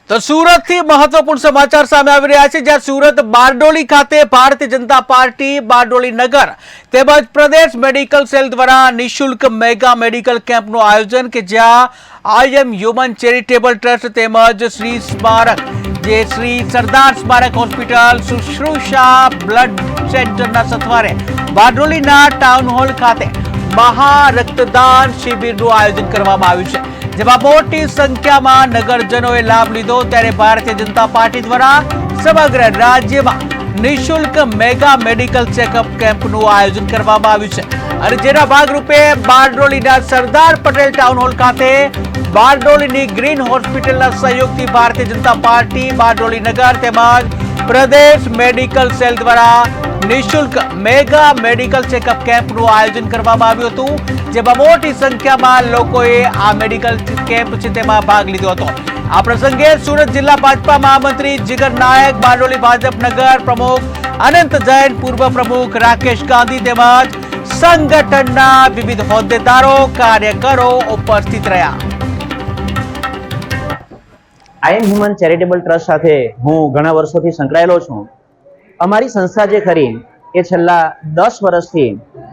તો સુરતથી મહત્વપૂર્ણ સમાચાર સામે આવી રહ્યા છે, જ્યાં સુરત બારડોલી ખાતે ભારતીય જનતા પાર્ટી બારડોલી નગર તેમજ પ્રદેશ મેડિકલ સેલ દ્વારા નિઃશુલ્ક મેગા મેડિકલ કેમ્પનું આયોજન કે જ્યાં આઈ એમ હ્યુમન ચેરિટેબલ ટ્રસ્ટ તેમજ શ્રી સ્મારક જે શ્રી સરદાર સ્મારક હોસ્પિટલ શુશ્રુષા બ્લડ સેન્ટરના સથવારે બારડોલીના ટાઉન હોલ ખાતે મહા રક્તદાન શિબિરનું આયોજન કરવામાં આવ્યું છે, જેમાં મોટી સંખ્યામાં નગરજનોએ લાભ લીધો। ત્યારે ભારતીય જનતા પાર્ટી દ્વારા સમગ્ર રાજ્યમાં નિઃશુલ્ક મેગા મેડિકલ ચેકઅપ કેમ્પનું આયોજન કરવામાં આવ્યું છે અને જેના ભાગરૂપે બારડોલીના સરદાર પટેલ ટાઉન હોલ ખાતે બારડોલીની ગ્રીન હોસ્પિટલના સહયોગથી ભારતીય જનતા પાર્ટી બારડોલી નગર તેમજ પ્રદેશ મેડિકલ સેલ દ્વારા નિઃશુલ્ક મેગા મેડિકલ ચેકઅપ કેમ્પનું આયોજન કરવામાં આવ્યું હતું, જેમાં મોટી સંખ્યામાં લોકોએ આ મેડિકલ કેમ્પ છે તેમાં ભાગ લીધો હતો। આ પ્રસંગે સુરત જિલ્લા ભાજપા મહામંત્રી જીગર નાયક, બારડોલી ભાજપ નગર પ્રમુખ અનંત જૈન, પૂર્વ પ્રમુખ રાકેશ ગાંધી તેમજ સંગઠનના વિવિધ હોદ્દેદારો કાર્યકરો ઉપસ્થિત રહ્યા। આઈ એમ હ્યુમન ચેરિટેબલ ટ્રસ્ટ સાથે હું ઘણા વર્ષોથી સંકળાયેલો છું। અમારી સંસ્થા જે ખરી એ છેલ્લા 10 વર્ષથી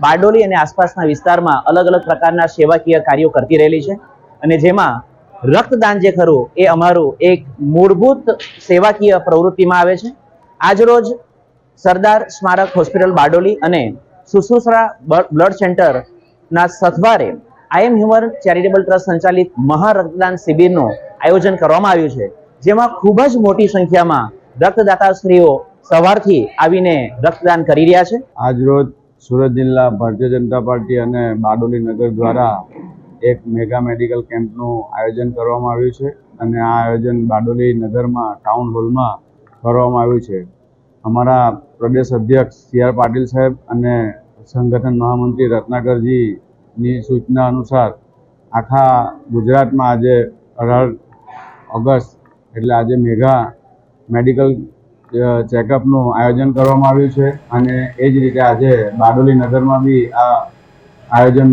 બારડોલી અને આસપાસના વિસ્તારમાં અલગ અલગ પ્રકારના સેવાકીય કાર્યો કરતી રહેલી છે અને જેમાં રક્તદાન જે ખરું એ અમારું એક મૂળભૂત સેવાકીય પ્રવૃત્તિમાં આવે છે। આજરોજ સરદાર સ્મારક હોસ્પિટલ બારડોલી અને શુશ્રુષા બ્લડ સેન્ટરના સથવારે આઈ એમ હ્યુમન ચેરિટેબલ ટ્રસ્ટ સંચાલિત મહા રક્તદાન શિબિરનું આયોજન કરવામાં આવ્યું છે, જેમાં ખૂબ જ મોટી સંખ્યામાં રક્તદાતાશ્રીઓ સવારથી આવીને રક્તદાન કરી રહ્યા છે। આજરોજ સુરત જિલ્લા ભારતીય જનતા પાર્ટી અને બારડોલી નગર દ્વારા એક મેગા મેડિકલ કેમ્પનું આયોજન કરવામાં આવ્યું છે અને આ આયોજન બારડોલી નગરમાં ટાઉન હોલમાં કરવામાં આવ્યું છે। અમારા પ્રદેશ અધ્યક્ષ સી આર પાટીલ સાહેબ અને સંગઠન મહામંત્રી રત્નાકરજીની સૂચના અનુસાર આખા ગુજરાતમાં આજે 18 ઓગસ્ટ એટલે આજે મેગા મેડિકલ ચેકઅપનું આયોજન કરવામાં આવ્યું છે અને એ જ રીતે આજે બારડોલી નગરમાં બી આ આયોજન